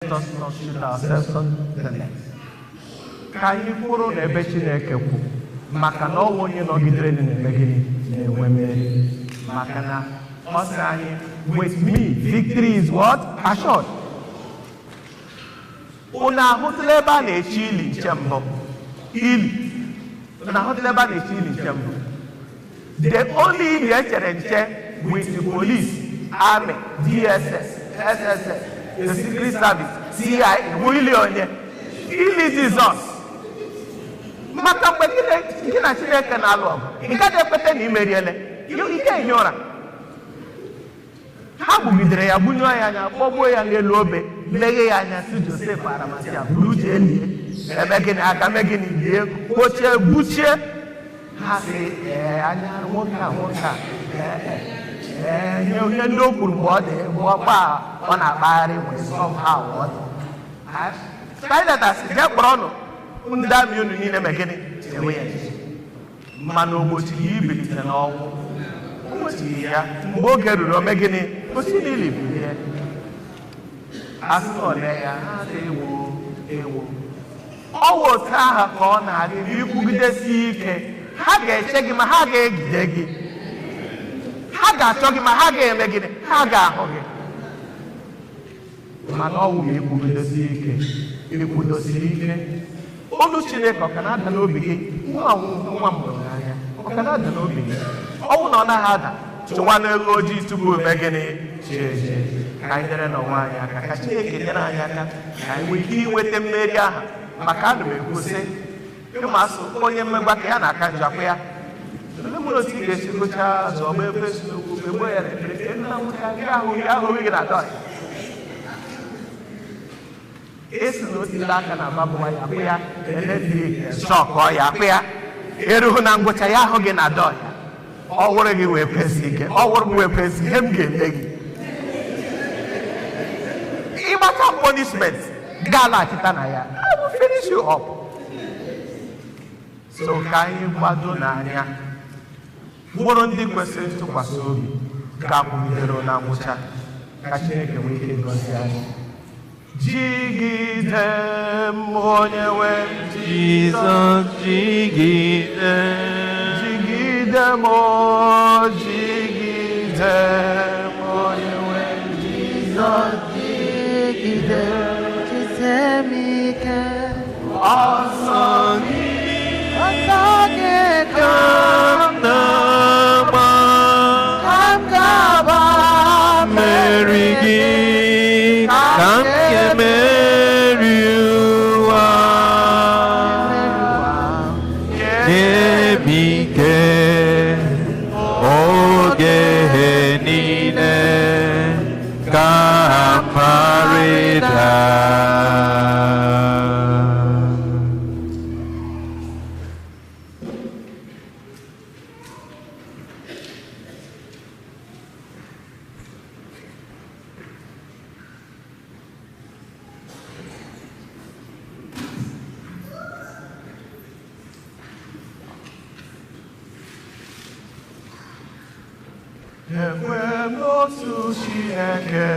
Let us not shoot ourselves on the neck. Ka anyị kwụrụ n'ebe Chineke kwu, maka na ọ onye nọgidere n'ime gịnị na-enwe mmeri. Maka na ọ sị anyị, with me, victory is what? Assured. Unu ahụtụla ebe a na-echi ili nche mbụ? Ili. Unu ahụtụla ebe a na-echi ili nche mbụ? The only ili echere nche with the police, army, DSS, SSS, the secret service, CIA, wili onye. Ili Jesus. Maka mgbe gị na Chineke na-alụ ọgụ, ị gaghị ekweta na imeriele. Ike ehi ụra. Ha gbugidere ya, gbunye ya anya, kpọgbuo ya n'elu obe, leghe ya anya si Josef Arimatia buru jee lie. Eme gịnị aka mee gịnị lie, kpochie, gbuchie. Ha sị, anya nwoke a, ihe ndị o kwuru mgbe ọ dị, mgbe ọ na-akpagharị nwere somehow ọ dị. Pilate sị, jee kpọrọ ọnụ ndị amị unu niile mee gịnị chewe ya echiche. Mana o gbochighị ya ibilite n'ọnwụ. O gbochighị ya mgbe oge ruru ome gịnị osi n'ili bilie. Asị na ole ya ha sị ewo. Ọ wụ otu aha ka ọ na-adị ikwugidesi ike. Ha ga-eche gị ma ha ga-egide gị. Ha ga-achọ gị ma ha ga-eme gịnị, ha ga-ahụ gị. Mana ọ wụ ikwugidesi ike, ikwudosiri ike. Olu Chineke ọ ka na-ada n'obi gị, nwa mụrụ n'anya, ọ ka na-ada n'obi gị. Ọ bụ na ọ naghị ada, chụwa n'elu ojii tupu eme gịnị cheje. Ka anyị nyere n'onwe anyị aka, ka Chineke nyere anyị aka, ka anyị nwee ike inweta mmeri aha. Maka ana m ekwu sị, ịma asụ onye mmegba ka ya na-aka njọ ya. Ndị mụrụ otu ị ga-esi gụchaa azụ ọgba ebe eziokwu megbo ya repere nna nwoke ahụghị gị na dọị. Esi na otile aka na babụwa ya akpụ ya eletrik shọkụ ya akpụ ya erughị na ngwụcha ya ahụ gị na dọọ ya. Ọ wụrụ gị wee pesi ike, ọ wụrụ m wee pesi ihe m ga-eme gị. Ịgbata punishment ga-alaghachita na ya, I will finish you up. So ka anyị gbado n'anya bụrụ ndị kwesịrị ntụkwasị obi ga-akwụgidere na ngwụcha ka Chineke nwee ike gọzie anyị. Jigide m onye nwe Jizọs, jigide m, jigide m onye nwe Jizọs, jigide m ike. Ọsọ gị ka m na-agba, ka m ga-agba mmeri gị, ka m ga-emeri ụwa. Nye m ike oge niile ka m ghara ịda. Ekwe m n'otu Chineke.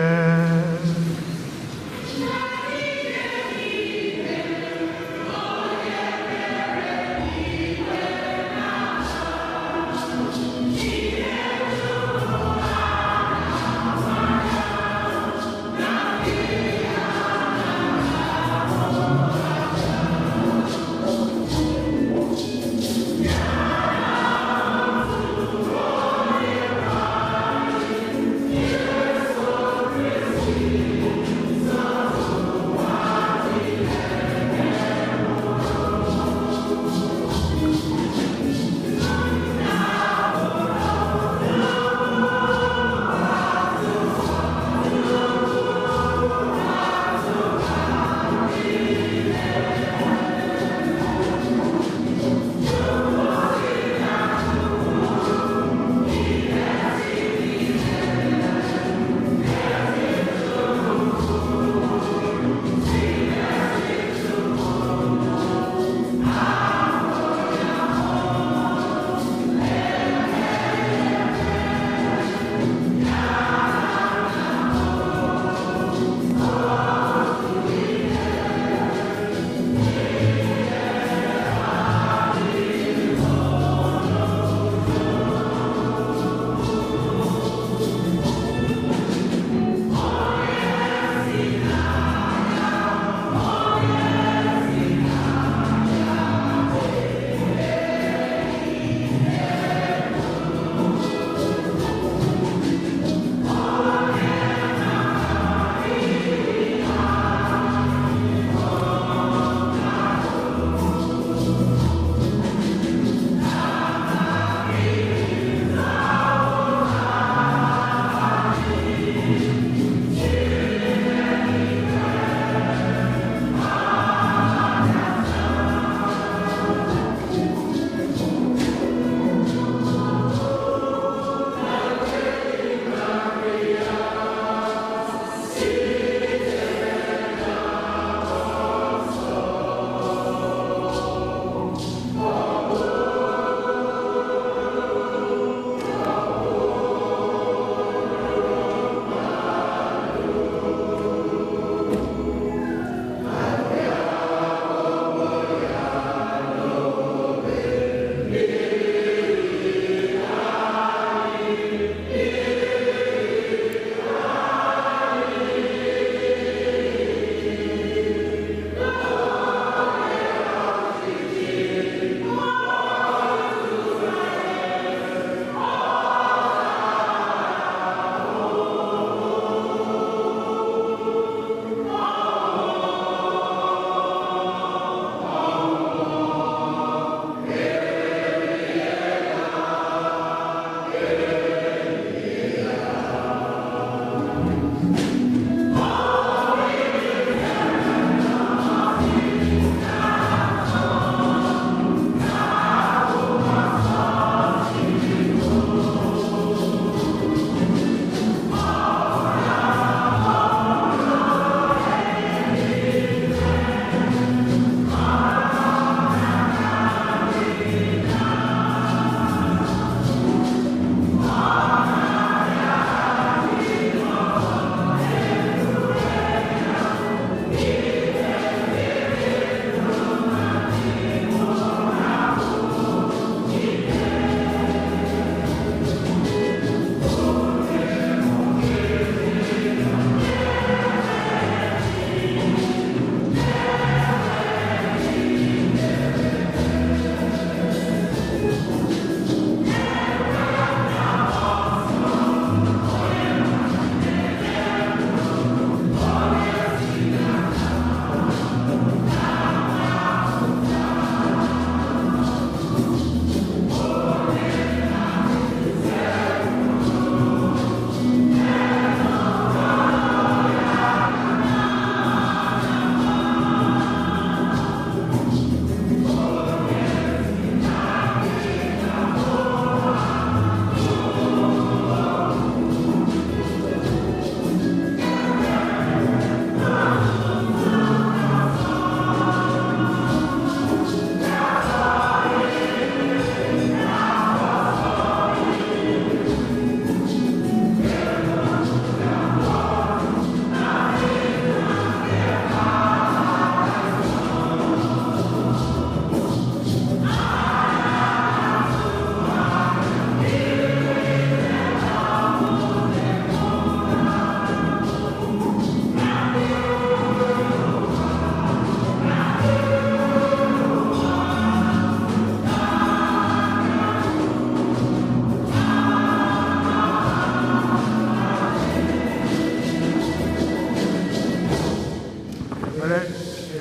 were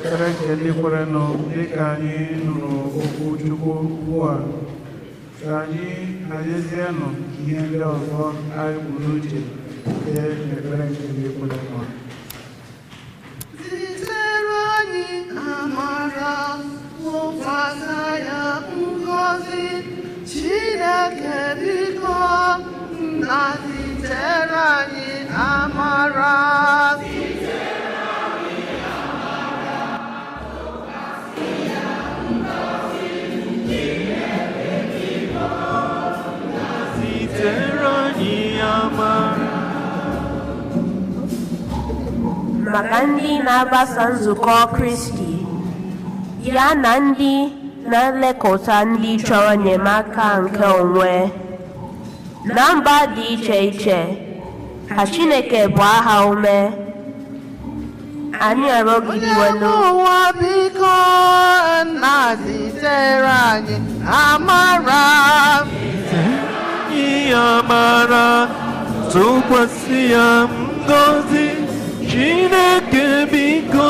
ekpere nke ndị kwerenụ dịka anyị nụrụ okwu Chukwu ugbu a, ka anyị hazienụ ihe ndị ọzọ anyị bụ n'uche nke ekpere nke ndị kwerenụ. Zitere anyị amara, wụkwasị ya ngọzi, Chineke biko, nna zitere anyị amara. Maka ndị na-agbasa nzukọ Kristi ya na ndị na-elekọta ndị chọrọ enyemaka nke onwe na mba dị iche iche, ka Chineke bụ aha ume, anyị arịọgidewo n'ụwa biko, nna zitere anyị amara. Amara, tụkwasị ya ngọzi, Chineke biko,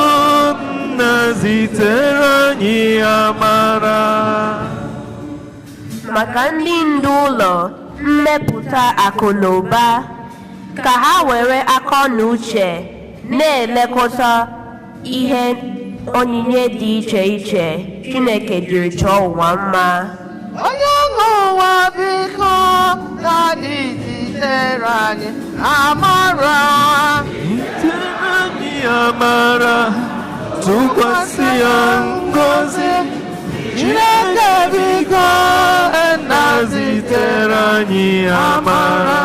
nna zitere anyị amara. Maka ndị ndu ụlọ mmepụta akụ na ụba, ka ha were akọ na uche na-elekọta ihe onyinye dị iche iche Chineke jiri chọọ ụwa mma. Onye nwe ụwa biko, dadị zitere anyị amara. Zitere anyị amara, tụkwasị ya ngọzi, Chineke biko, nna zitere anyị amara.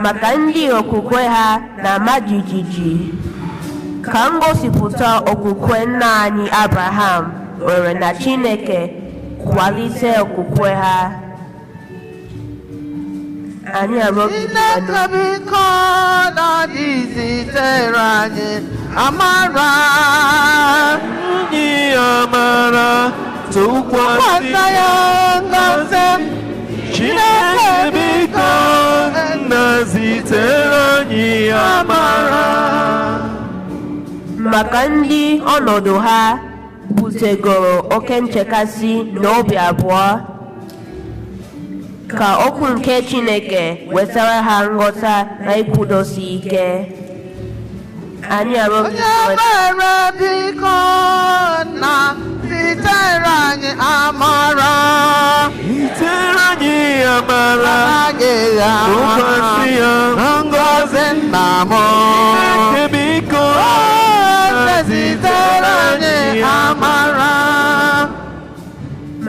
Maka ndị okwukwe ha na-ama jijiji, ka ngosipụta okwukwe nna anyị Abraham nwere na Chineke kwalite okwukwe ha. Anyị Chineke biko, dadị zitere anyị amara. Anyị amara, tụkwasị ya ngọzi, Chineke biko, nna zitere anyị amara. Maka ndị ọnọdụ ha butegoro oke nchekasị na obi abụọ, ka okwu nke Chineke wetara ha nghọta na ikwudosi ike. Anyị Onye mere biko, nna zitere anyị amara. Zitere anyị amara, tụkwasị ya ngọzi, nna m. Chineke biko, nna zitere anyị amara.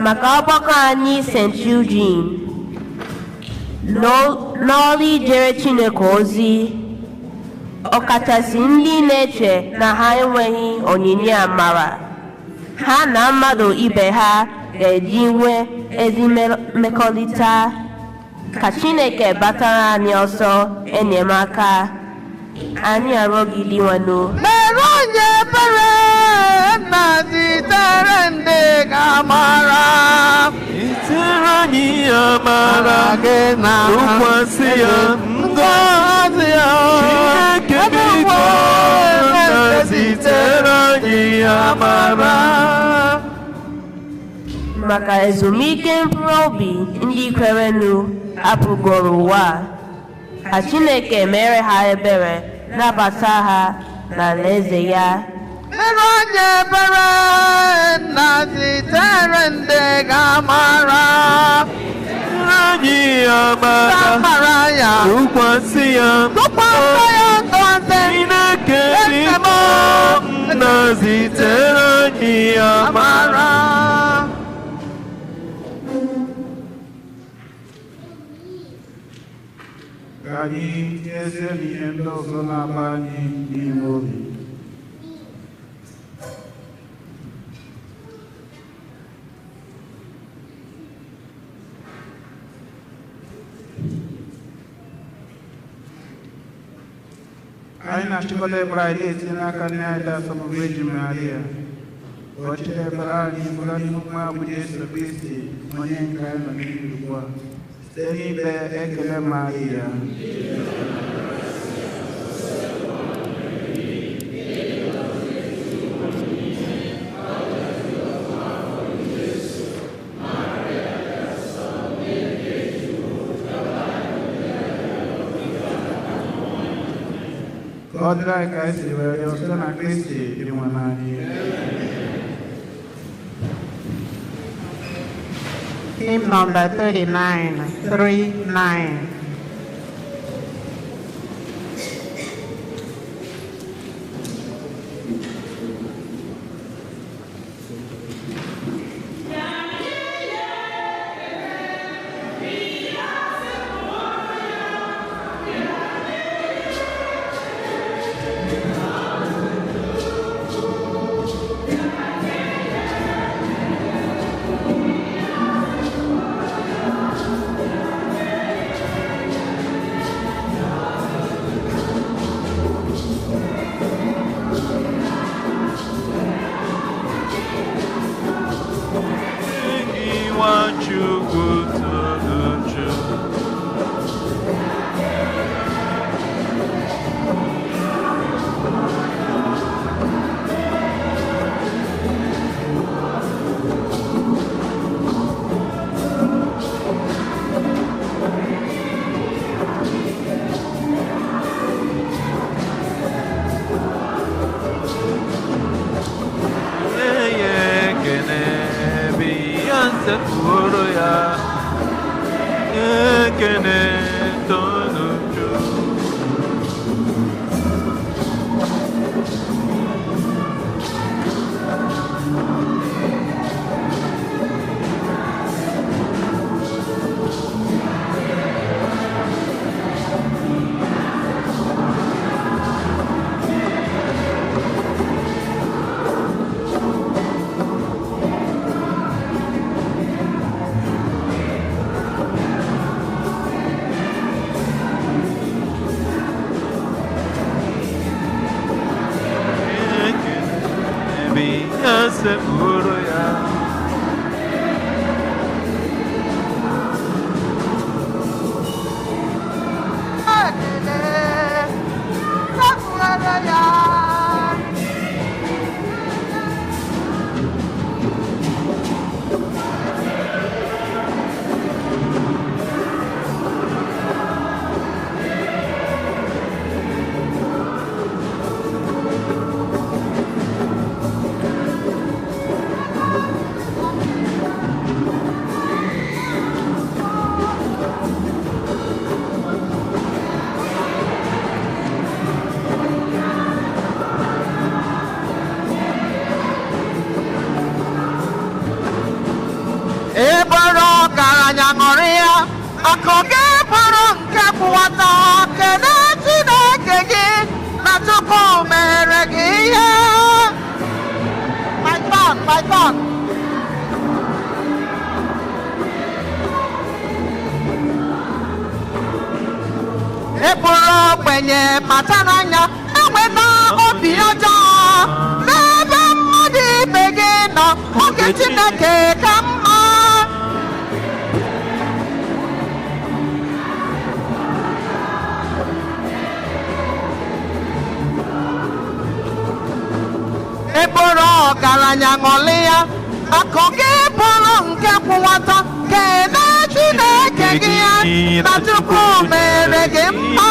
maka ọgbakọ anyị St. Eugene n'ọrụ ijere Chineke ozi, ọkachasị ndị na-eche na ha enweghị onyinye amara, ha na mmadụ ibe ha ga-eji nwee ezi mmekọrịta, ka Chineke batara anyị ọsọ enyemaka. Anyị arịọgidewo mere onye ebere, nna zitere ndị ga-amara. zitere anyị amara, tụkwasị ya ngọzi, Chineke biko, nna zitere anyị amara. maka ezumike mkpụrụ obi ndị kwerenụ apụgoro ụwa, ka Chineke mere ha ebere, nabata ha n'alaeze ya. Mere onye ebere, nna zitere ndị ga-amara. Anyị amara, tụkwasị ya ngọzi, Chineke biko, nna zitere anyị amara. Ka anyị tinyezie n'ihe ndị ọzọ na-agba anyị n'ime obi. Anyị na-achịkọta ekpere anyị na-etinye n'aka nne anyị dị asọ bụ Virgin Maria. Ọchịchị ekpere anyị bụla n'ihu nwa bụ Jesu Kristi, onye nke anyị nọ n'ihu ugbu a, site n'ikpe ekele Maria. ọ dịrị anyị ka anyị si were rịọ site na Kristi dị nwe n'anyị. Hymn number 39, 39. My God. Eburu ogbenye kpachara anya enweta obi ọjọọ n'ebe mmadụ ibe gị nọ oge Chineke ka mma. Eburu ọgaranya ṅụlịa akụ gị bụrụ nke kwụwata kene Chineke gị ya na Chukwu mere gị mma.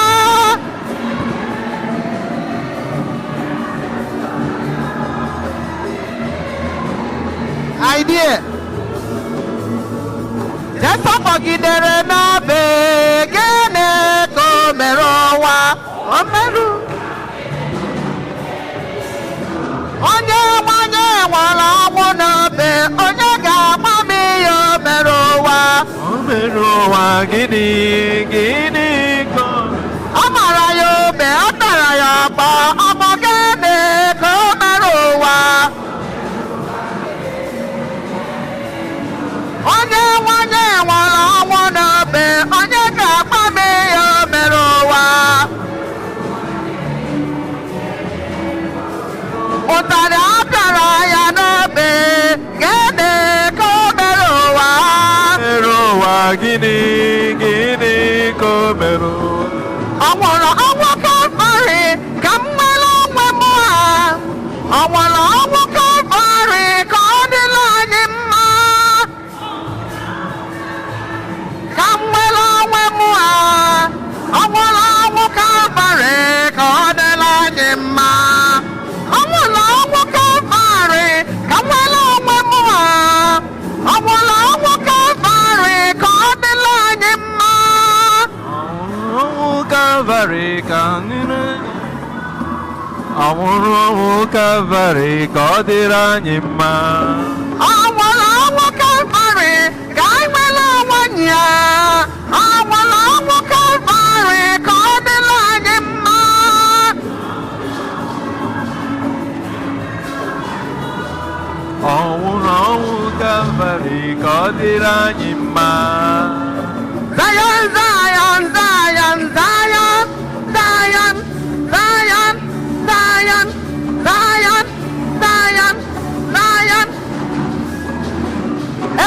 Idea Jesu kpọgidere n'obe gịnị ka o mere ụwa o merụ onye nwanyị nwere ọnwụ n'obe onye ga-agba m ihe o mere ụwa. O mere ụwa gịnị gịnị ka ọ mara ya obe ọ tara ya ọkpọ ọ bụ gịnị ka o mere ụwa. Onye nwanyị nwere ọnwụ n'obe onye ga-agba m ihe o mere ụwa. Ụtarị apịara ya n'obe gịnị ka o mere ụwa. mere ụwa gịnị gịnị ka o mere ụwa. Ọ nwụrụ ọnwụ Kalvarị ka m nwere onwe m ha. Ọ nwụrụ ọnwụ Kalvarị ka ọ dịla anyị mma. Ka m nwere onwe m ha. Ọ nwụrụ ọnwụ Kalvarị ka ọ dịla anyị Calvary ka ọnwụrụ Calvary ka ọ dịrị anyị mma. Ọnwụ Calvary ka anyị nwere onwe ya. Ọnwụ Calvary ka ọ dịrị anyị mma. Ọnwụ Calvary ka ọ dịrị anyị mma. Zion, Zion, Zion, Zion, Zion, Zion, Zion, Zion, Zion, Zion.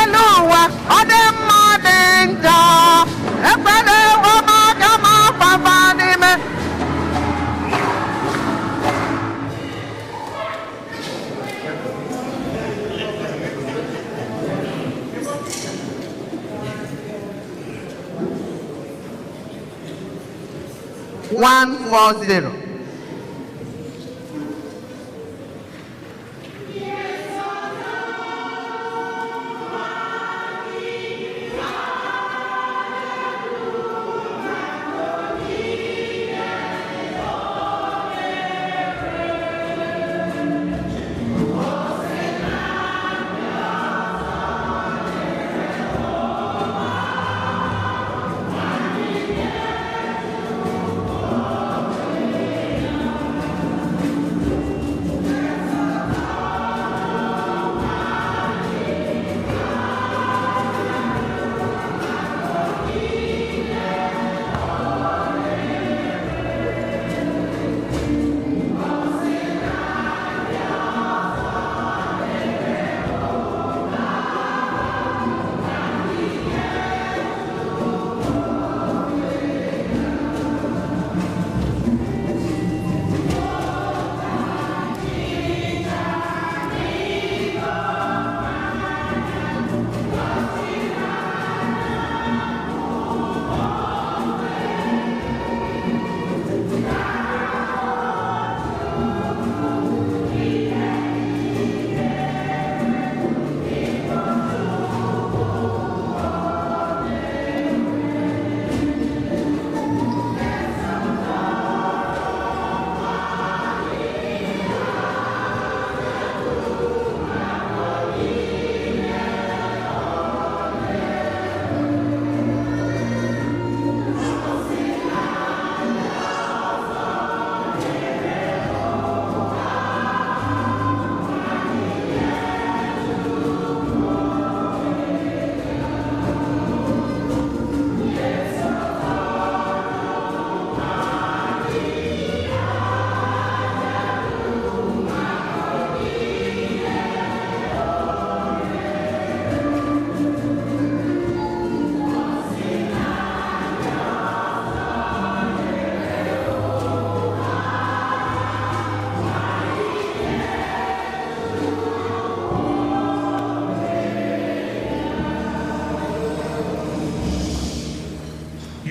Elu ụwa ọ dị mma dị njọ, ekpere ụmụ kama fafa n'ime. One 40.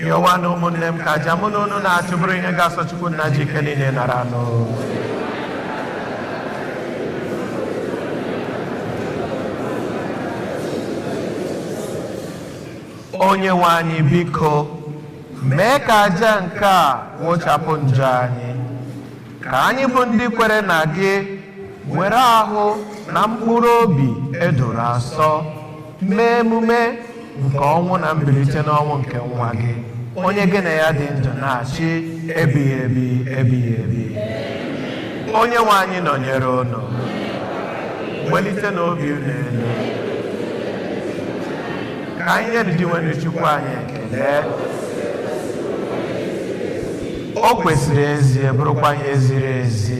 Yowa no ụmụnne m ka aja mụ na unu na-achụbụrụ ihe ga-asọ Chukwu nna ji ike niile nara anụ. Onye nwe anyị biko mee ka aja nke a nwụchapụ njọ anyị, ka anyị bụ ndị kwere na gị were ahụ na mkpụrụ obi edoro asọ mee emume nke ọnwụ na mbilite n'ọnwụ nke nwa gị, onye gị na ya dị ndụ na-achị ebighị ebi ebighị ebi. Onye nwe anyị nọnyere unu, welite n'obi unu elu, ka anyị nyedidiwenu Chukwu anyị ekele. O kwesịrị ezi bụrụkwa ihe ziri ezi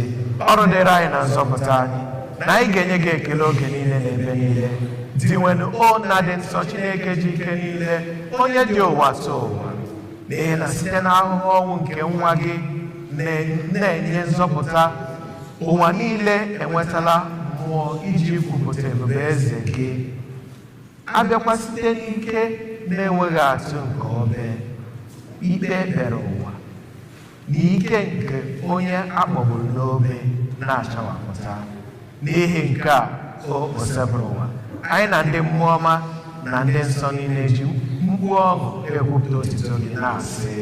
ọrụ dịrị anyị na nzọpụta anyị, na anyị ga-enye gị ekele oge niile na ebe niile. Diwenu o nna dị nsọ Chineke ji ike niile, onye dị ụwa tụ ụwa, n'ihi na site n'ahụhụ ọnwụ nke nwa gị na-enye nzọpụta, ụwa niile enwetala mmụọ iji kwupụta ebube eze gị. Abịakwa site n'ike na-enweghị atụ nke obe, ikpe ekpere ụwa na ike nke onye akpọgburu n'obe na-achawapụta. N'ihi nke a o osebụrụ ụwa, anyị na ndị mmụọ ọma na ndị nsọ niile ji mkpu ọṅụ ekwupụta otuto gị na-asị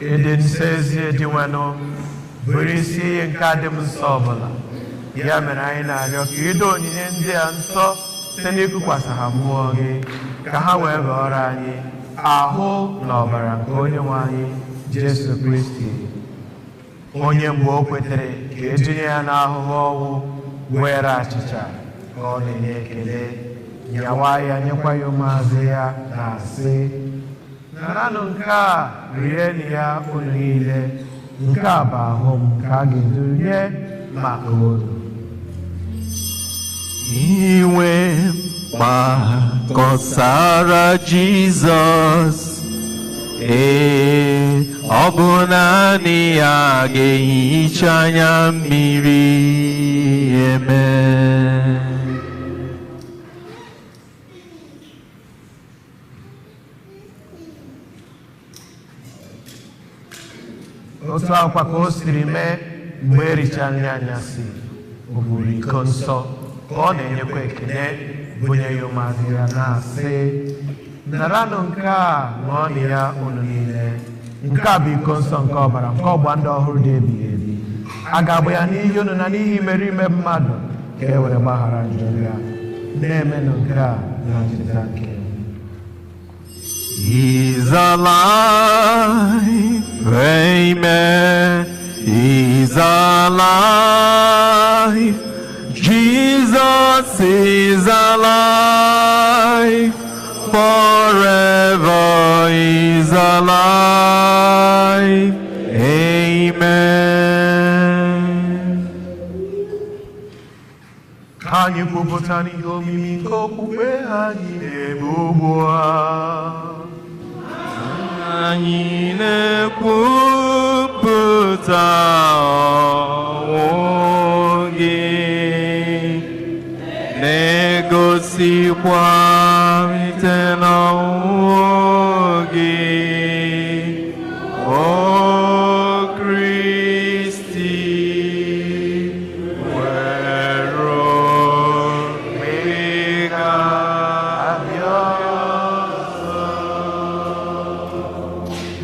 Eden says here, Diwano, very see and Kadam Sobala. Yamanina, you don't in the answer, Seneku Kwasahamuagi, Kahawever Orani, Aho, Nobara, Konyawani, Jesu Christi. Onyem Wokwete, Kejian Aho, Wera Chicha, Gone Nekele, Yawaya Nyakwayo Mazea, Nase. Nanu nka rieni ya unile nka bahom kagidunye makodo Iwe makosara Jesus Obunani agehichanya mmiri Amen. Otu akwa ka o siri mee mgbe ericha nri anyasị o buru iko nsọ ka ọ na-enyekwa ekele bunye ya ụmụazụ ya na-asị naranụ nke a ṅụọnụ ya unu niile nke a bụ iko nsọ nke ọbara nke ọgba ndụ ọhụrụ dị ebighị ebi a ga-agba ya n'ihi unu na n'ihi imerime mmadụ ka e were gbaghara njọ ya na-emenụ nke a na ncheta nke He's alive, amen. He's alive. Jesus is alive. Forever He's alive. Amen. Ka anyị kwupụta n'ihe omimi nke okpukpe anyị na-ebe ugbu a. Anyị na-ekwupụta ọnwụ gị, na-egosikwa site n'ọnwụ gị, o Kristi, were obi ga abịa.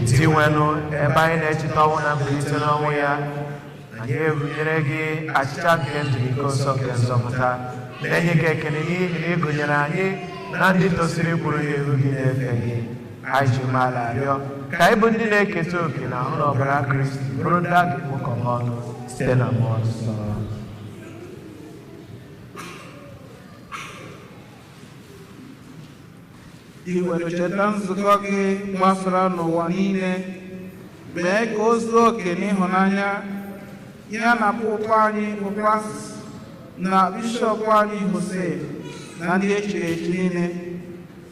Diwenụ ebe anyị na-echeta ọnwụ na mbilite n'ọnwụ ya, anyị ehunyere gị achịcha nke ndụ iko nsọ nke nzọpụta na-enye gị ekele n'ihi na ị gụnyere anyị na ndị tosiri bụrụ ya ehu gị na-efe gị anyị ji umeala arịọ ka anyị bụ ndị na-eketa oke na ahụ na ọbara Kristi bụrụ ndị a ga-ekpokọba ọnụ site na mmụọ nsọ. I were cheta nzukọ gị gbasara n'ụwa niile, mee ka o zuo oke n'ịhụnanya ya na pụpụ anyị bụ Francis na bishọp anyị Jose na ndị echiri echi niile.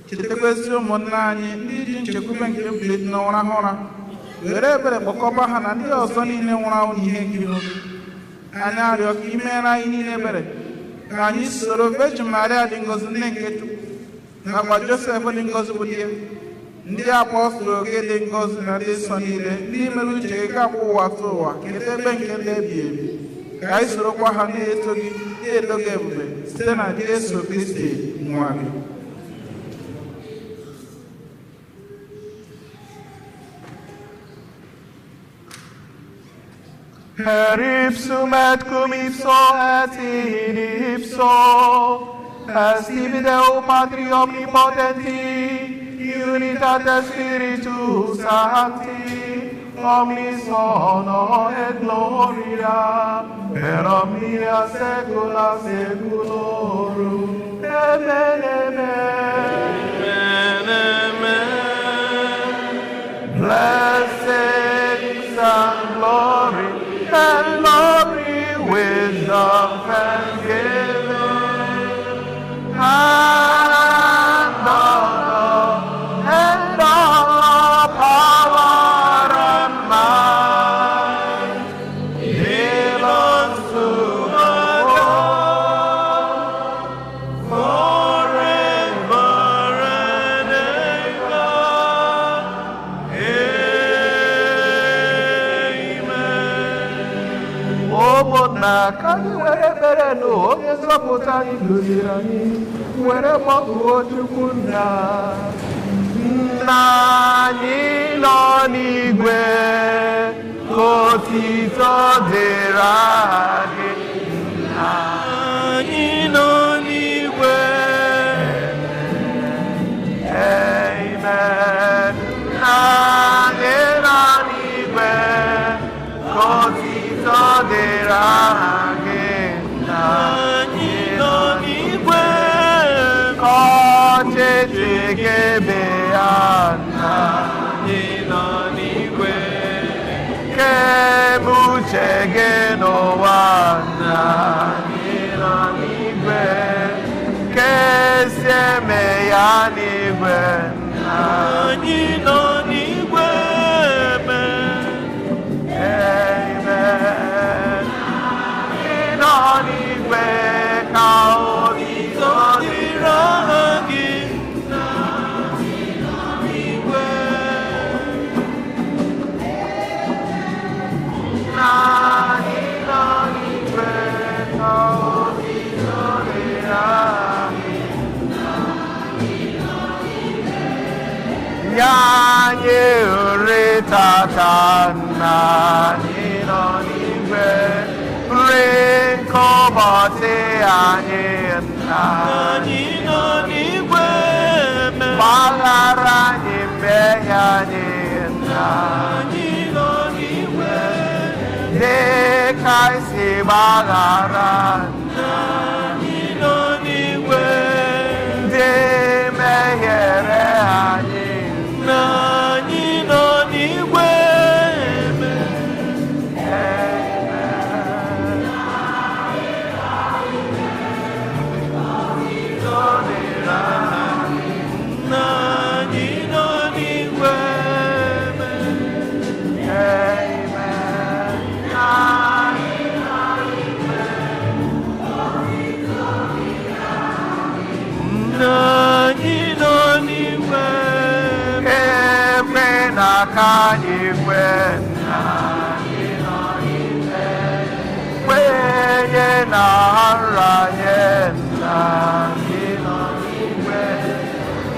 Chetakwasị ụmụnna anyị ndị ji nchekwube nke mbilite n'ụra ha ụra, were ebere kpọkọba ha na ndị ọzọ niile nwụrụ anwụ n'ihe nkiri obi. Anyị arịọ ka i meere anyị niile ebere, ka anyị soro Virgin Maria dị ngọzi nne nke Chukwu nakwa Josef dị ngọzi bụ di ya, ndị apọstụl oge dị ngọzi na ndị nsọ niile ndị mere uche gị ka ụwa tụ ụwa keta ebe nke ndị ebighị ebi. Ka anyị sorokwa ha na-eto gị na-eto gị ebube site na Jesu Kristi nwa gị. Per ipsum et cum ipso et in ipso est tibi Deo Patri omnipotenti, unitate Spiritus Sancti, omnis honor et gloria, per omnia saecula saeculorum. Amen, amen. Blessings and glory, wisdom, thanksgiving, and all power and might belongs to God forever and ever. Amen. Ụmụnna ka anyị were ekpere n'onye nzọpụta anyị duziri anyị, were kpọkuo Chukwu Nna. Nna anyị nọ n'igwe, ka otuto dịrị gị. Nna anyị nọ n'igwe. Amen. Nna anyị nọ n'igwe, ka otuto dịrị gị. Nna anyị nọ n'igwe, ka ọchịchị gị bịa. Nna anyị nọ n'igwe, ka eme uche gị n'ụwa. Nna anyị nọ n'igwe, ka esi eme ya n'igwe. Nna anyị nọ n'igwe. Amen. Ị nọ n'igwe, ka otuto dịrị gị. Anyị nri tata, Nna anyị nọ n'igwe, nri nke ụbọchị anyị. Nna anyị nọ n'igwe, gbaghara anyị mmehie anyị. Nna anyị nọ n'igwe, dị ka anyị si gbaghara. Nna anyị nọ n'igwe, ndị mehiere anyị. Nna anyị nọ n'igwe. Ka anyị kwe. Nna anyị nọ n'igwe, kwenye na nranye. Nna anyị nọ n'igwe,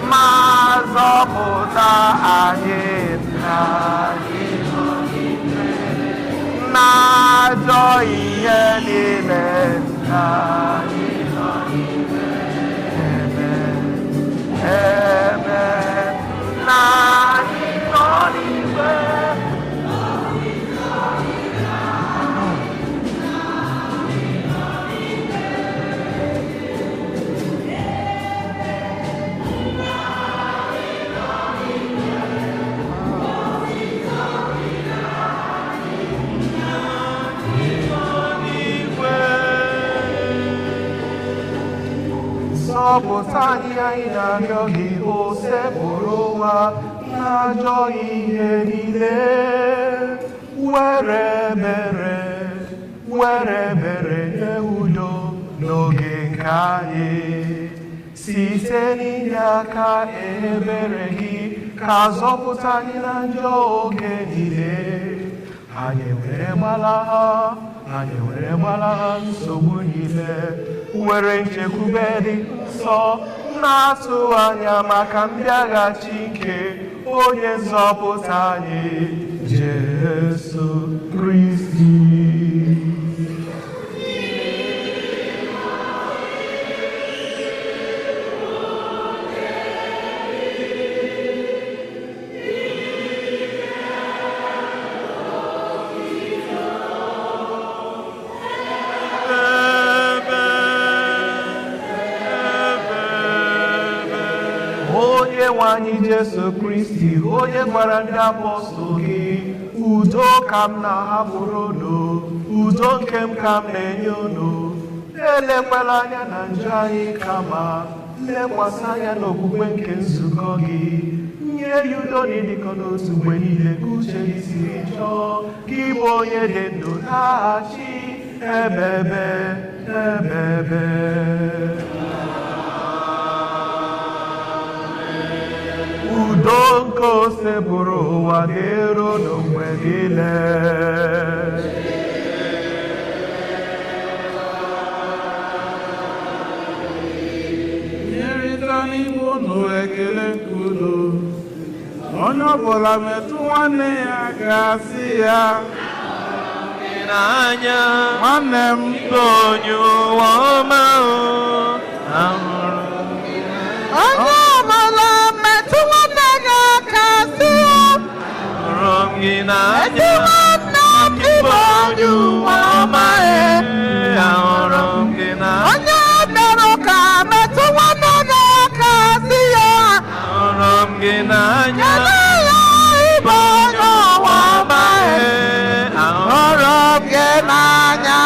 ma zọpụta anyị. Nna anyị nọ n'igwe, na ajọ nọ ihe niile ka anyị nọ n'ime eme na anyị nọ n'ime zọpụta anyị na-arịọ gị osepụrụ ụwa n'ajọ ihe niile were ebere nye udo n'oge nke anyị site n'inye aka ebere gị ka zọpụta anyị na njọ oge niile anyị were gbalagha nsogbu niile were nchekwube dị nsọ na-atụ anya maka mbịaghachi nke onye nzọpụta anyị Jesu Kristi. Onyenwe anyị Jesu Kristi, onye gwara ndị apọstọl gị, udo ka m na-ahapụrụ unu, udo nke m ka m na-enye unu. Elekwala anya na njọ anyị, kama lekwasị anya n'okwukwe nke nzukọ gị. Nye ya udo na ịdịkọ n'otu mgbe niile ka uche gị siri chọọ, gị bụ onye dị ndụ na-achị ebebe. Udo nke osebụrụ ụwa dịrị unu mgbe niile. nyerịta n'ime unu ekele nke udo onye ọbụla metụ nwanne ya ga-asị ya n'anya nwanne m bụ onye ụwa ọma ahụrụ onye ọbụla metụ nwanne gị aka sị ya hụrụ m gị n'anya ezi nwanne m ịbụ onye ụwa ọma ahụrụ m gị n'anya onye bịara ka metụ nwanne gị aka sị ya ahụrụ m gị n'anya kedu ya ịbụ onye ụwa ọma hụrụ m gị n'anya.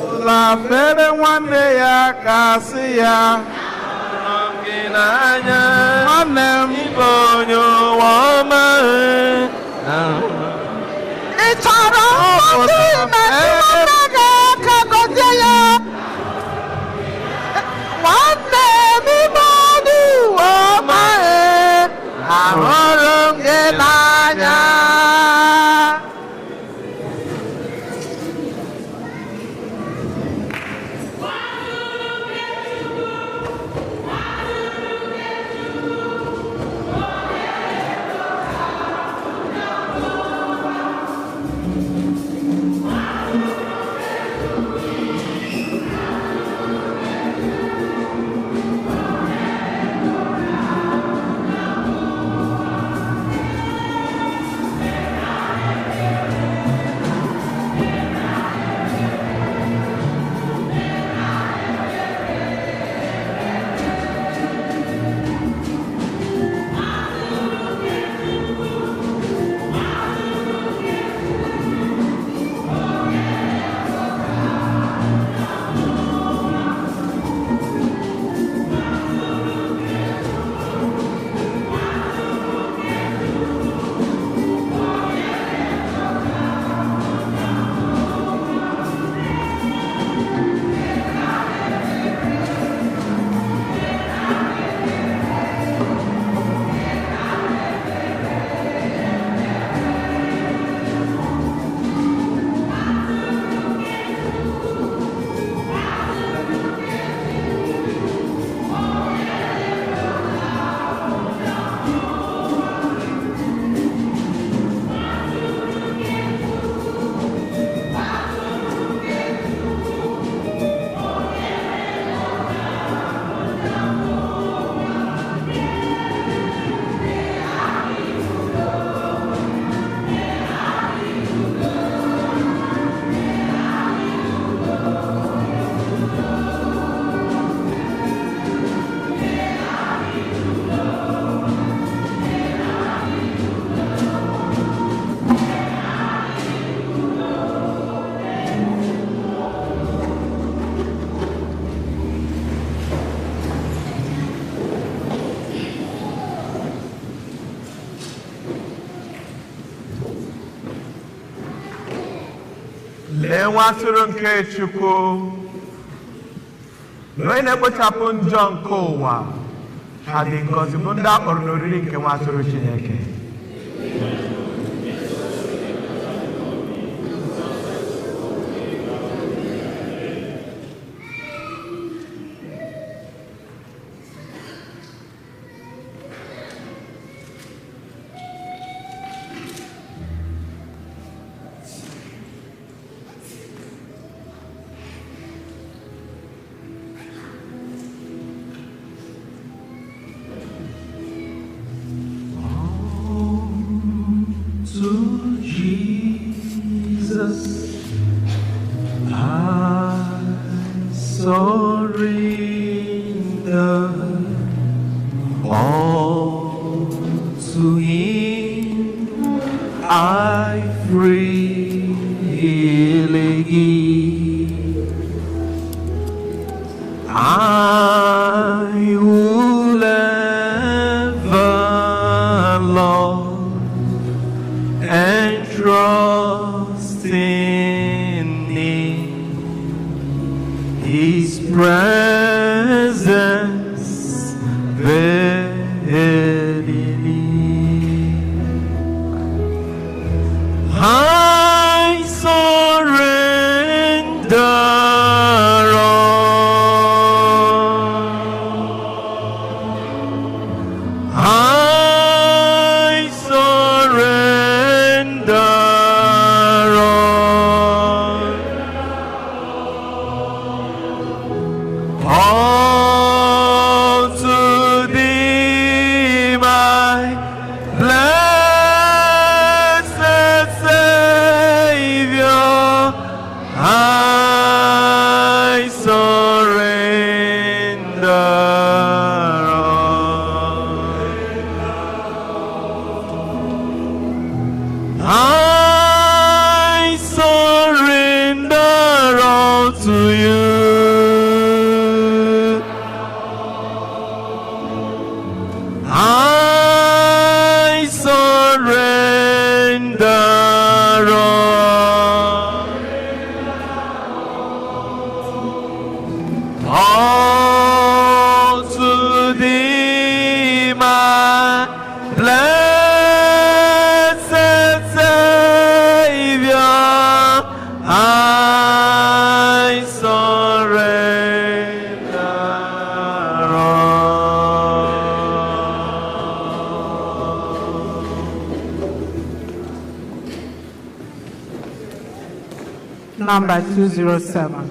ụla fere nwanne ya ka sị ya ahụrụ m gị n'anya nwanne m bụ onye ụwa ọma Ị chọrọ ngọzi metụ nwanne gị aka gọzie ya nwanne m ịbụ onye ụwa ọma ahụrụ m gị n'anya. nwa atụrụ nke Chukwu na onye na-ekpochapụ njọ nke ụwa ha dị ngọzi bụ ndị a kpọrọ n'oriri nke nwa atụrụ Chineke. To Jesus I surrender, all to Him I freely give. I will ever love and trust in His presence verily. I surrender all to Thee, my blessed Savior. I surrender all. I surrender all to You. I surrender all to Thee, my blessed Savior. I surrender all. Number 207.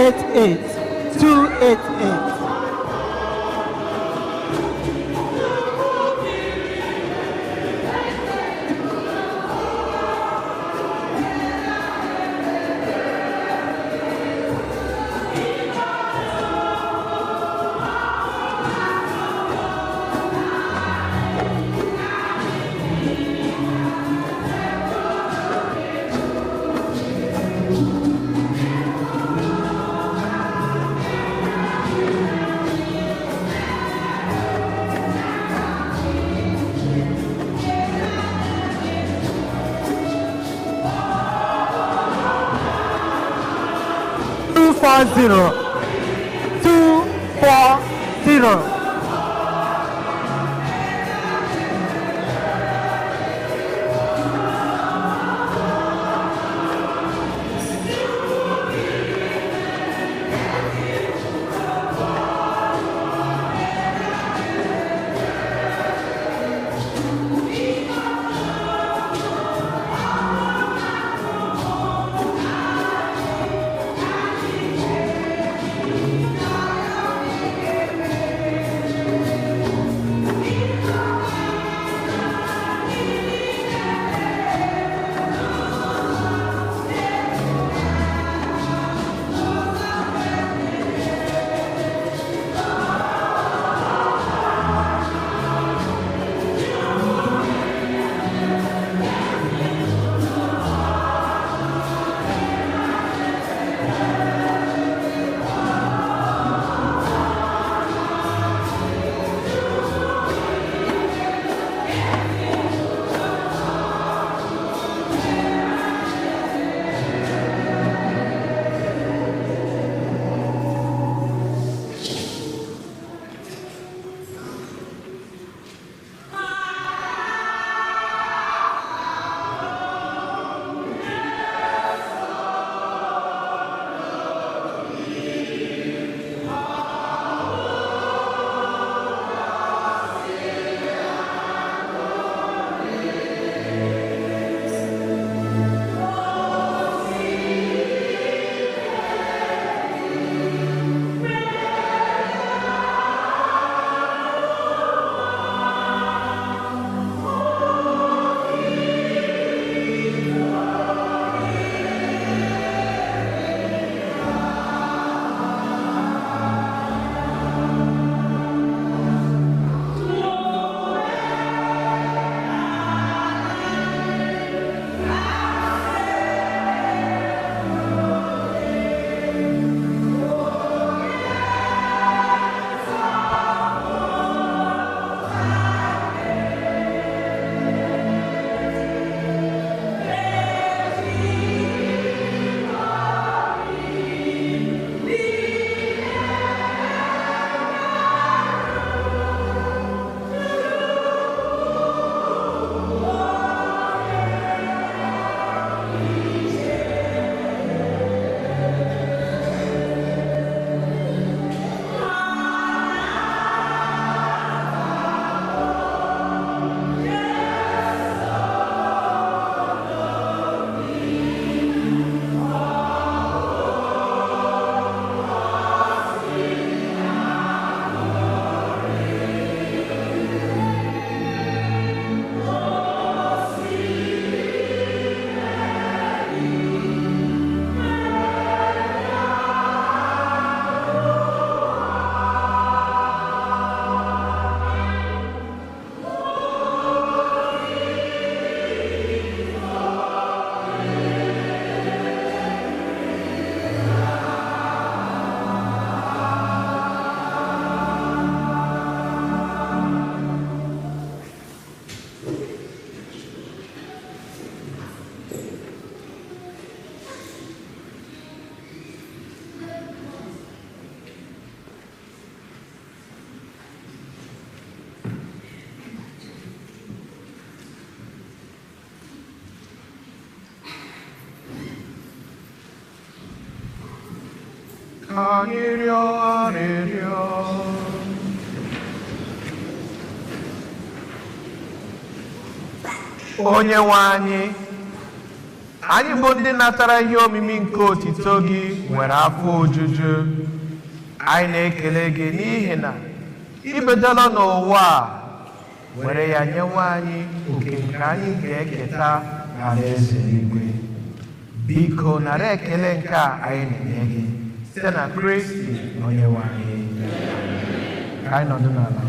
288. 288. Zero. 240. anyị rịọ arịrịọ. Onyenwe anyị, anyị bụ ndị natara ihe omimi nke otito gị nwere afọ ojuju. Anyị na-ekele gị n'ihi na ibedala n'ụwa a were ya nyewe anyị oke nke anyị ga-eketa n'alaeze eluigwe. Biko nara ekele nke a anyị na-enye gị site na Kristi Onyenwe anyị. Ka anyị nọdụ n'ala.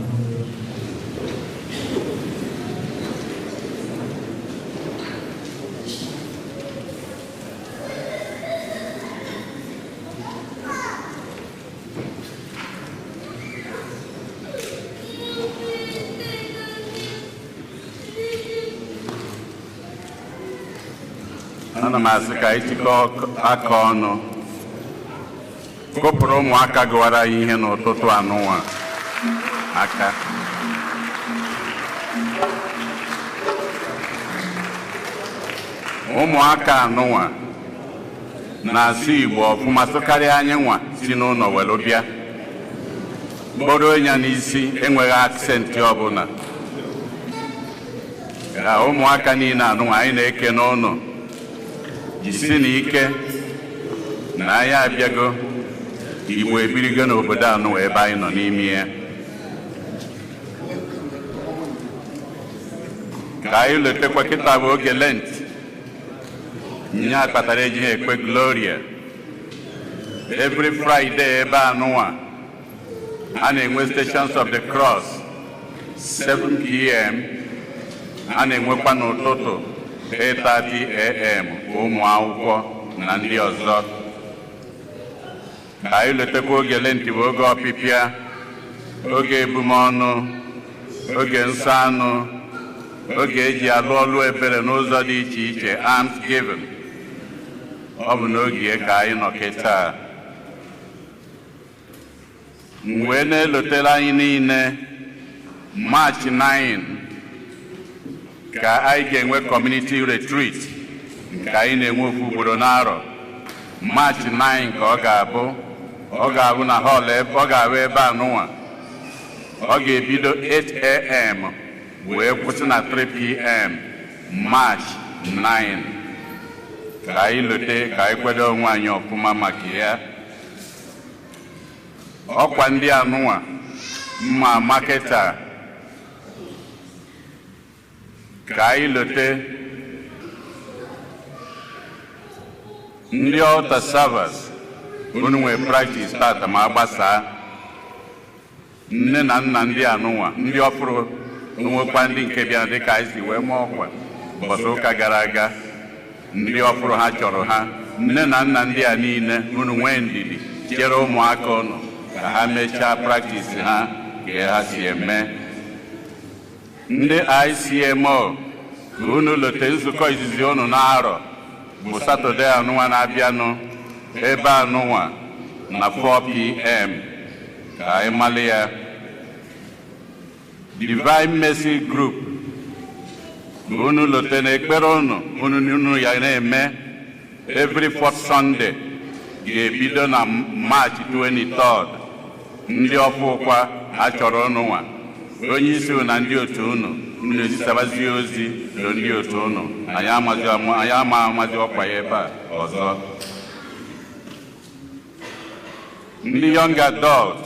Ana m asị ka anyị tikọọ aka ọnụ kụpụrụ ụmụaka gụwara ihe n'ụtụtụ anụnwa aka. Ụmụaka anụnwa na-asụ Igbo ọfụma sụkarịa anyị nwa si n'ụlọ were bịa. Mkpụrụ ịnya n'isi enweghị aksentị ọbụla. Ka ụmụaka niile anụnwa anyị na-eke n'ụlọ jisi n'ike na anyị abịago Igbo ebirigo n'obodo anụ ebe anyị nọ n'ime ya. Ka anyị letekwa kịta bụ oge Lent. Nye akpatara ejighị ekpe Gloria. Every Friday ebe anụnwa a na-enwe Stations of the Cross 7 p.m. a na-enwekwa n'ụtụtụ 8:30 a.m. ụmụ akwụkwọ na ndị ọzọ. Ka anyị letekwa oge Lent bụ oge ọpịpịa, oge ebumọnụ, oge nsọ anụ, oge eji alụ ọlụ ebere n'ụzọ dị iche iche, Almsgiving. Ọ bụ n'oge ka anyị nọ kịta. Mgbe na-elotela anyị niile March 9 ka anyị ga-enwe community retreat nke anyị na-enwe ofu ugboro n'arọ. March 9 ka ọ ga-abụ na hall ebe ọ ga-abụ ebe anụnwa. Ọ ga-ebido 8 a.m. wee kwụsị na 3 p.m. March 9. Ka anyị lote ka anyị kwado onwe anyị ọfụma maka ya. Ọkwa ndị anụnwa mma maketa ka anyị lote ndị altar servers unu nwee practice tata ma gbasaa. Nne na nna ndị anụnwa ndị ọfụrụ nwekwa ndị nke bịa dịka anyị si wee mee ọkwa ụbọchị ụka gara aga. Ndị ọfụrụ ha chọrọ ha. Nne na nna ndị a niile unu nwee ndidi chere ụmụaka unu ka ha mechaa practice ha ka ha si eme. Ndị ICMO ka unu lote nzukọ izizi unu n'arọ bụ Satọde anụnwa na-abịanụ ebe anụnwa na 4 p.m. ka anyị mali ya. Divine Mercy Group ka unu lote na ekpere unu ya na-eme every fourth Sunday ga-ebido na March 23rd. Ndị ọfụkwa ha chọrọ unu nwa. Onye isi na ndị otu unu na-ezisabazi ozi na ndị otu unu. Anyị amazi ọkwa ya ebe a ọzọ. Ndị young adult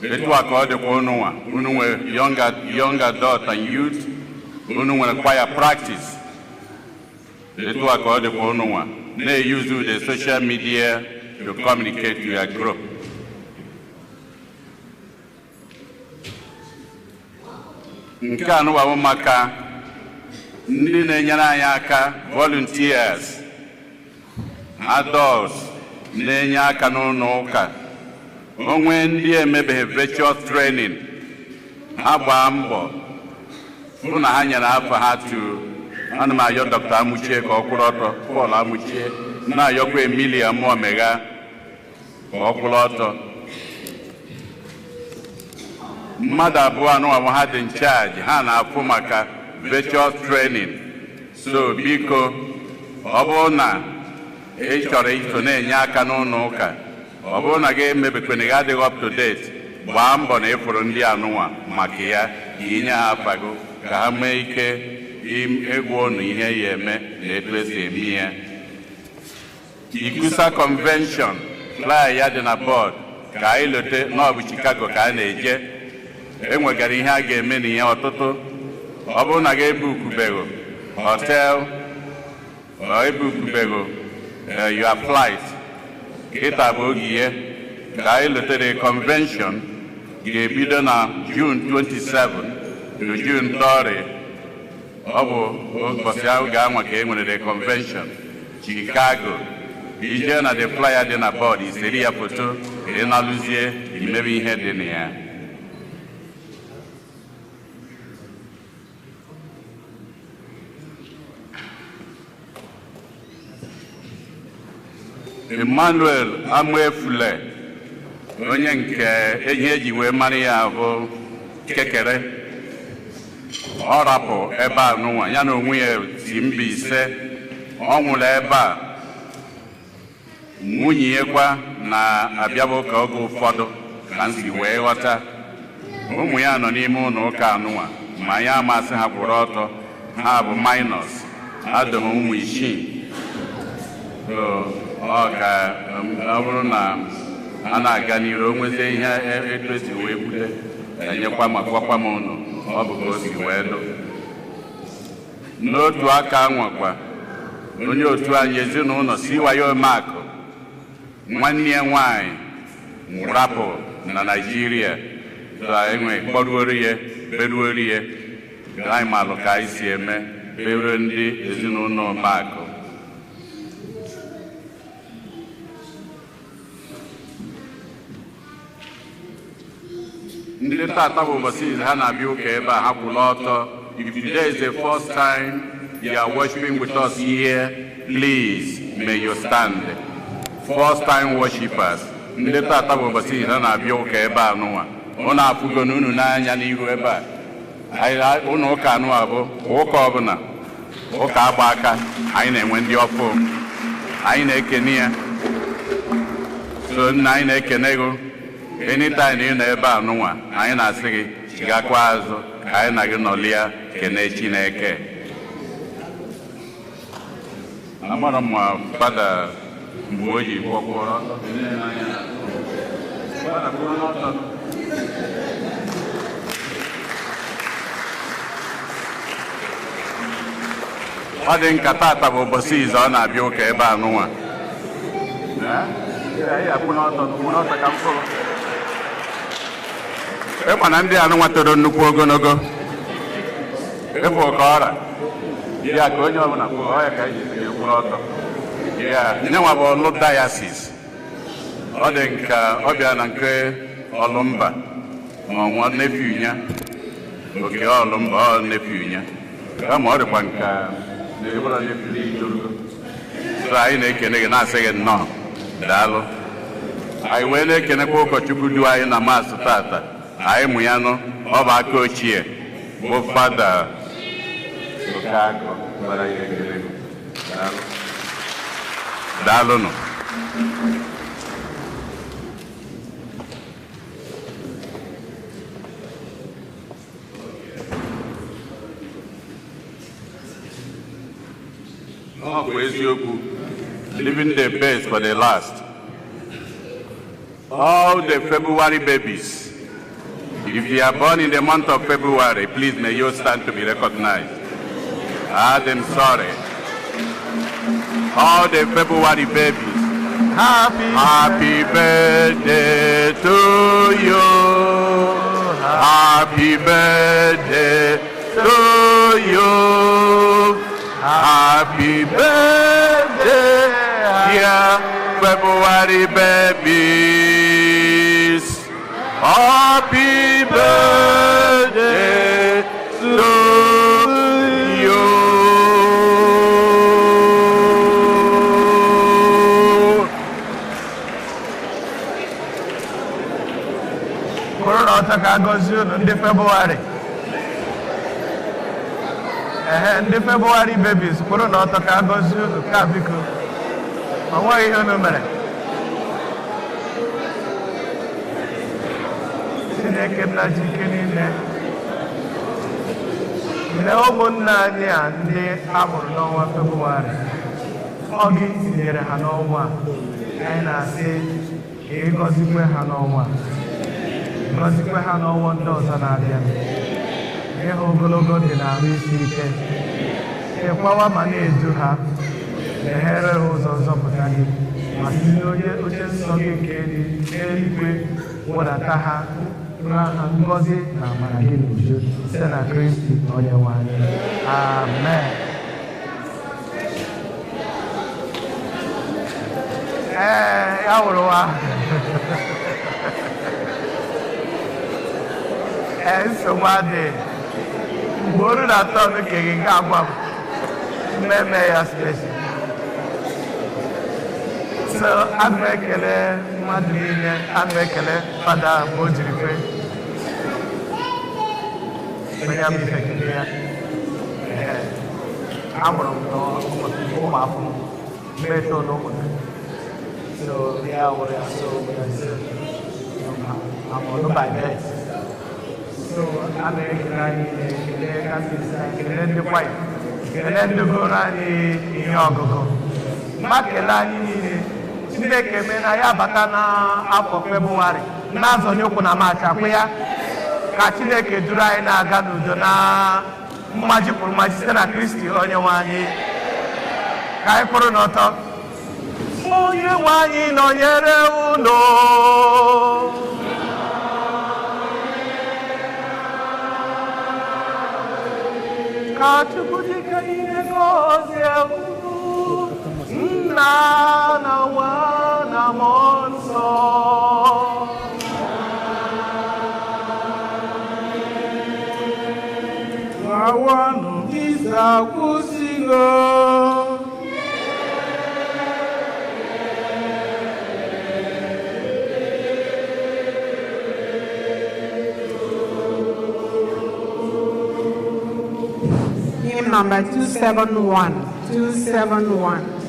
etu a ka ọ dịkwa unu nwa. Unu nwere young adult and youth. Unu nwere choir practice. Etu a ka ọ dịkwa unu nwa. Na-use the social media to communicate to your group. Nke anụwa bụ maka ndị na-enyere anyị aka, volunteers, adults na-enye aka n'ụlọ ụka. Onwe ndị emebeghị virtual training, ha gbaa mbọ hụ na ha nyere afọ ha ana m ayọ Dr. Amuchie ka ọ kwụrụ ọtọ, Paul Amuchie, na-ayọkwa Emilia Muomega ka ọ kwụrụ ọtọ. Mmadụ abụọ anụnwa ha dị in charge, ha na-afụ maka virtual training. So biko ọ bụrụ na ị chọrọ iso na-enye aka n'ụlọ ụka, ọ bụrụ na gị emebekwana gị adịghị up to date, gbaa mbọ na ịfụrụ ndị anụnwa maka ya, inye ha afa gị ka ha nwee ike egwu ọnụ ihe ya eme na etu esi eme ihe. Igusa convention flyer ya dị na bọọdụ ka anyị lote n'ọbụ Chicago ka a na-eje. Enwegara ihe a ga-eme n'ihe ọtụtụ. Ọ bụrụ na ga-ebukubego hotel or ebukubego your flight kịta bụ oge ihe ka anyị lotere convention ga-ebido na June 27 to June 30. Ọ bụ ụbọchị ahụ ga-anwa ka e nwere convention Chicago. Ije na the flyer dị na bọọdụ iseri ya foto ị na-alụzie imebe ihe dị na ya. Emmanuel Amuefule, onye nke ihe eji wee mara ya bụ Kekere, ọ rapụ ebe a n'ụwa ya na onwe ya si Mbaise. Ọ nwụrụ ebe a, nwunye ya kwa na-abịaba ụka oge ụfọdụ ka m si wee ghọta. Ụmụ ya nọ n'ime ụlọ ụka anụwa ma ya amasị ha kwụrụ ọtọ, ha bụ minus, adọm ụmụ isii. Ọ ga ọ bụrụ na a na-aga n'iru o nwezie ihe etu esi wee bute enyekwa ma gwakwa m ụnụ, ọ bụ ka o si wee dụ. N'otu aka nwakwa onye otu anyị ezinụlọ si Wayo Makụ, nwanne ya nwaanyị rapụ na Naịjirịa enwe kpọruori ya beruori ya. Anyị malụ ka anyị si eme beruo ndị ezinụlọ Makụ. Ndị tata bụ ụbọchị izu ha na-abịa ụka ebe a ha kwụrụ ọtọ. If today is the first time you are worshiping with us here, please may you stand. First time worshipers. Ndị tata bụ ụbọchị izu ha na-abịa ụka ebe a n'ụwa. Unu afụgo na unu n'anya n'ihu ebe a. Unu ụka anụwa bụ ụka ọbụla ụka agba aka anyị na-enwe ndị ọfụ. Anyị na-ekene ya. So nna anyị na-ekene gị. Anytime ị nọ ebe a n'ụwa anyị na-asị gị chigakwa azụ ka anyị na gị nọlịa kene Chineke. Amara m Fada mgbe o ji kwọkwọrọ ọ dị nka tata bụ ụbọchị izu ọ na-abịa ụka ebe a n'ụwa. Ịkpa na ndị anụ nwetara nnukwu ogologo ịfụ ka ọra ya ka onye ọbụla kwụrụ ya ka eji ekwuru ọtọ ya nyenwa bụ ọlụ dayasis. Ọ dị nka ọ bịa na nke Ọlụmba ọnwa nefiu ya oke Ọlụmba ọ nefiu ya kama ọ dịkwa nka na-ebụra nefiu itoolu. So anyị na-ekene gị na-asị gị nnọọ daalụ. Anyị wee na-ekenekwa ụkọchukwu du anyị na maasị tata. Anyị mụ ya nụ ọ bụ aka ochie bụ Fada Okagụ gbara ya ekele. Daalụ nụ. Ọ bụ eziokwu, leaving the best for the last. All the February babies, if you are born in the month of February, please may you stand to be recognized. I'm sorry. All the February babies, happy birthday to you. Happy birthday to you. Happy birthday, dear February babies. Happy birthday to you. Corona ọtaka agọzi unu ndị February. Ndị February babies kwuru na ọtaka agọzi unu ka biko. Ọ nweghị ihe unu mere. Chineke nna ji ike niile mgbe ụmụnna anyị a ndị a mụrụ n'ọnwa Febụwarị ọ gị tinyere ha n'ọnwa anyị na-asị ka ị gọzikwe ha n'ọnwa gọzikwe ha n'ọnwa ndị ọzọ na-abịa ihe ogologo dị n'ahụ isi ike ekwawa ma na-edu ha meghere ha ụzọ nzọpụta gị ma si n'onye oche nsọ gị nke dị n'eluigwe wụdata ha ha ngọzi na amara gị n'uju site na Kristi Onyenwe anyị. Amen. Ya wụrụ wa nsogbu adịghị mgbe oru na atọ nke gị ga-agwa m mmemme ya special. So ana m ekele mmadụ niile, ana m ekele fada mgbe o jiri kwe onye m ife kele ya. Amụrụ m n'ụmụ afọ mgbe eto n'ụmụnna. So ya wụrụ ya so amụrụ by birth. So ana m ekele anyị ekele kasịsa ekele ndị kwaya ekele ndị gụrụ anyị ihe ọgụgụ ma kelee anyị niile. Chineke mee na ya bata n'afọ Febụwarị na-azọnye ụkwụ na machapụ ya ka Chineke duru anyị na-aga n'udo na mmaji pụrụ mmaji site na Kristi Onyenwe anyị. Ka anyị kwụrụ n'ọtọ. Onyenwe anyị nọnyere unu. Ka Chukwu dịka ihe gọzie unu. Nna na Nwa na Mmụọ Nsọ. Awanụ ise akwụsịgo. Hymn number 271.